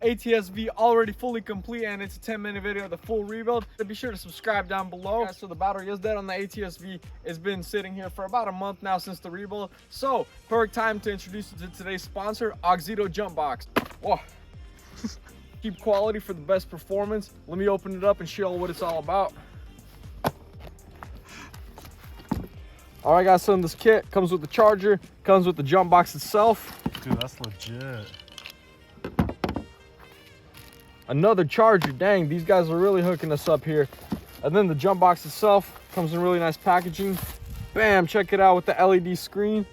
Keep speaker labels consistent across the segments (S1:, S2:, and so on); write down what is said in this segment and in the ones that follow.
S1: ATS-V already fully complete, and it's a 10-minute video of the full rebuild. So be sure to subscribe down below. So the battery is dead on the ATS-V. It's been sitting here for about a month now since the rebuild. So perfect time to introduce you to today's sponsor, Atsv JumpBox. Whoa. Keep quality for the best performance. Let me open it up and show you what it's all about. All right, guys, so in this kit comes with the charger, comes with the JumpBox itself.
S2: Dude, that's legit.
S1: Another charger, dang, these guys are really hooking us up here. And then the JumpBox itself comes in really nice packaging. Bam, check it out with the LED screen.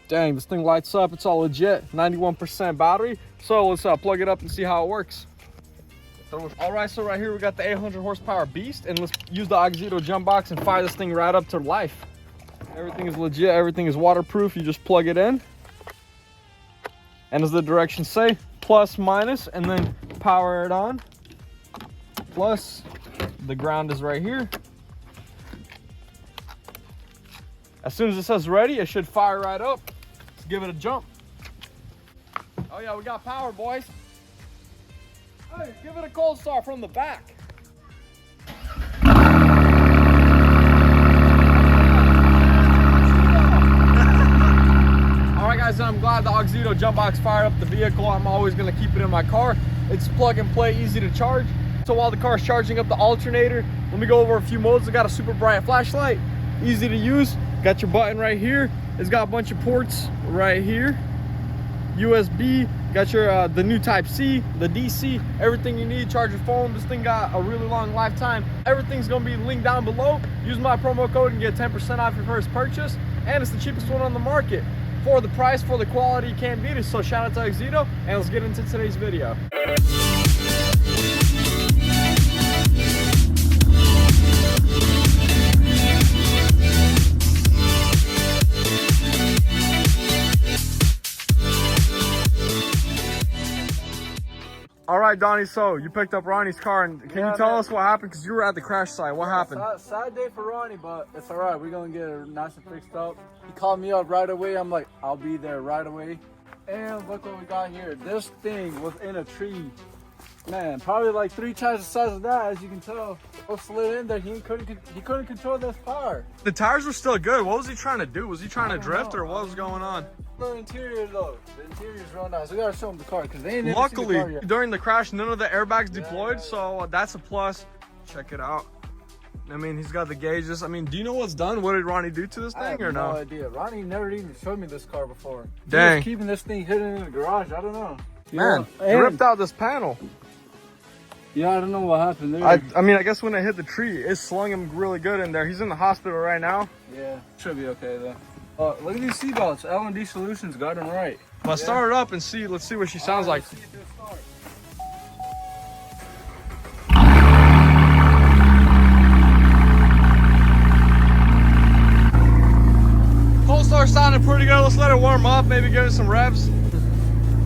S1: Dang, this thing lights up, it's all legit, 91% battery. So let's plug it up and see how it works. All right, so right here we got the 800 horsepower beast, and let's use the Atsv JumpBox and fire this thing right up to life. Everything is legit, everything is waterproof. You just plug it in, and as the directions say, plus, minus, and then power it on. Plus, the ground is right here. As soon as it says ready, it should fire right up. Let's give it a jump. Oh yeah, we got power, boys. Hey, give it a cold start from the back. Guys, I'm glad the Atsv JumpBox fired up the vehicle. I'm always going to keep it in my car. It's plug and play, easy to charge. So while the car is charging up the alternator, let me go over a few modes. I got a super bright flashlight, easy to use. Got your button right here. It's got a bunch of ports right here. USB, got your the new Type-C, the DC, everything you need. Charge your phone. This thing got a really long lifetime. Everything's going to be linked down below. Use my promo code and get 10% off your first purchase. And it's the cheapest one on the market. For the price, for the quality, you can't beat it. So shout out to Atsv, and let's get into today's video. All right, Donnie, so you picked up Ronnie's car, and can you tell us what happened? Because you were at the crash site. What happened?
S3: Sad day for Ronnie, but it's all right. We're going to get it nice and fixed up. He called me up right away. I'm like, I'll be there right away. And look what we got here. This thing was in a tree. Man, probably like 3 times the size of that, as you can tell. I slid in there. He couldn't control this car.
S1: The tires were still good. What was he trying to do? Was he trying to drift, or what was going on?
S3: The interior though, the interior is real nice. We gotta show them the car because they ain't
S1: luckily
S3: the car yet.
S1: During the crash, none of the airbags deployed, so that's a plus. Check it out. I mean, he's got the gauges. I mean, do you know what's done? What did Ronnie do to this thing, or no?
S3: No idea. Ronnie never even showed me this car before.
S1: Dang.
S3: He was keeping this thing hidden in the garage. I don't know.
S1: Man, he ripped out this panel.
S3: Yeah, I don't know what happened there.
S1: I mean, I guess when it hit the tree, it slung him really good in there. He's in the hospital right now.
S3: Yeah, should be okay though. Look at these seatbelts. L&D Solutions got them right.
S1: Let's start it up and see. Let's see what she sounds like. Cold start sounding pretty good. Let's let it warm up. Maybe give it some revs.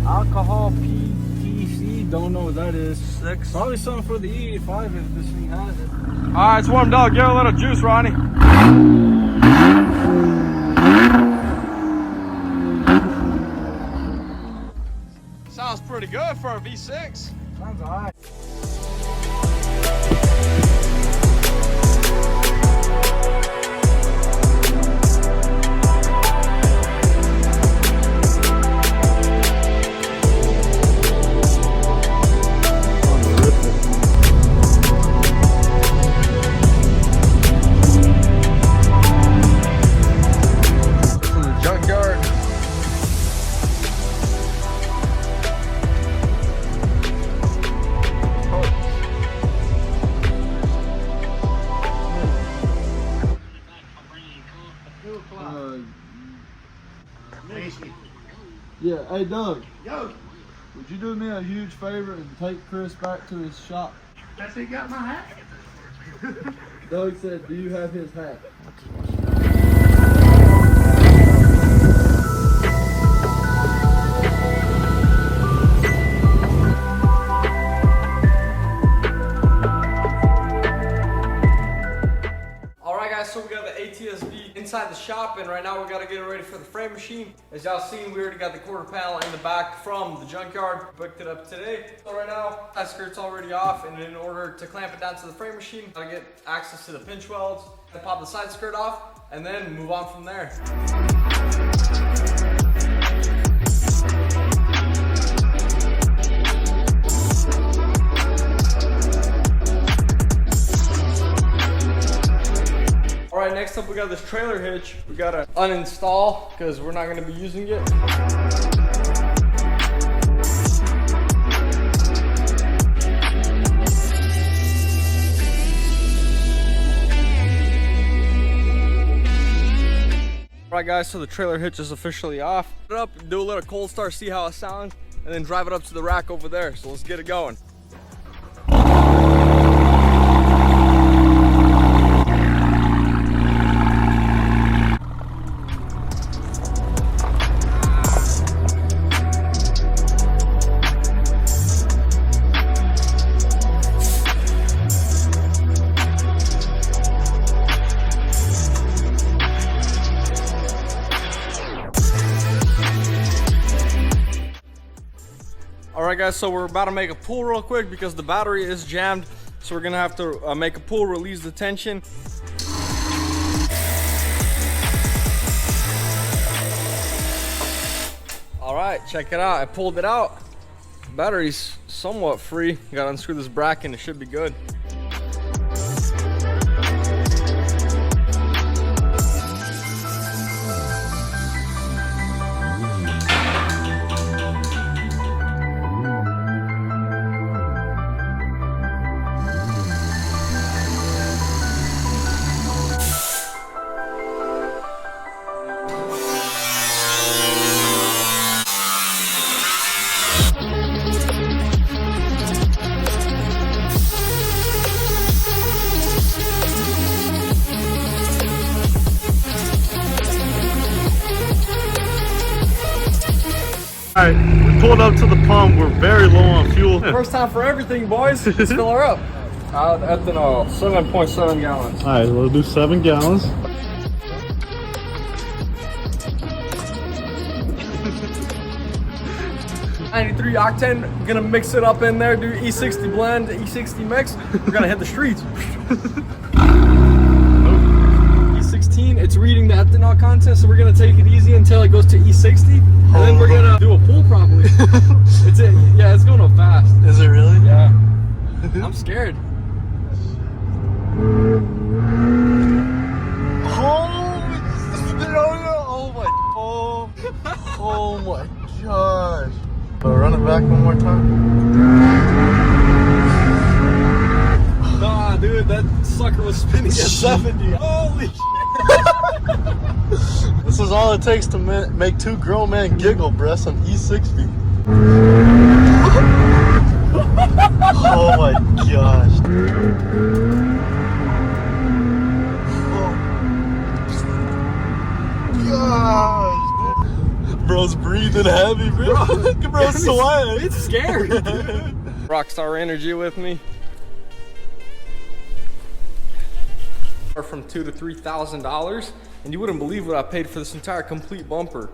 S3: Alcohol PTC. Don't know what that is.
S1: 6.
S3: Probably something for the E85 if this thing has it.
S1: All right, it's warmed up. Give it a little juice, Ronnie. Sounds pretty good for a V6.
S3: Sounds alright. Yeah, hey Doug.
S4: Yo.
S3: Would you do me a huge favor and take Chris back to his shop?
S4: That's he got my hat.
S3: Doug said, do you have his hat?
S1: All right, guys, so we got the ATS-V inside the shop, and right now we gotta get it ready for the frame machine. As y'all seen, we already got the quarter panel in the back from the junkyard. Booked it up today. So right now, that skirt's already off, and in order to clamp it down to the frame machine, gotta get access to the pinch welds, and pop the side skirt off, and then move on from there. All right, next up we got this trailer hitch. We gotta uninstall because we're not gonna be using it. All right guys, so the trailer hitch is officially off. Put it up, do a little cold start, see how it sounds, and then drive it up to the rack over there. So let's get it going. Alright guys, so we're about to make a pull real quick because the battery is jammed. So we're gonna have to make a pull, release the tension. Alright, check it out. I pulled it out. Battery's somewhat free. You gotta unscrew this bracket and it should be good.
S2: Alright, we pulled up to the pump. We're very low on fuel.
S1: First time for everything, boys. Let's fill her up. Ethanol, 7.7 gallons.
S2: Alright, we'll do 7 gallons.
S1: '93 octane. Gonna mix it up in there, do E60 blend, E60 mix. We're gonna hit the streets. E16, it's reading the ethanol content, so we're gonna take it easy until it goes to E60, and then we're gonna do a pull probably. Yeah, it's going up fast.
S2: Is it really?
S1: Yeah. I'm scared.
S2: Oh my gosh. Run it back one more time.
S1: Nah, dude, that sucker was spinning at 70. Holy shit.
S2: This is all it takes to make two grown men giggle, bruh, some E60. Oh my gosh. Gosh. Bro's breathing heavy, bro. Bro's sweating.
S1: It's scary, dude. Rockstar Energy with me. From $2,000 to $3,000, and you wouldn't believe what I paid for this entire complete bumper.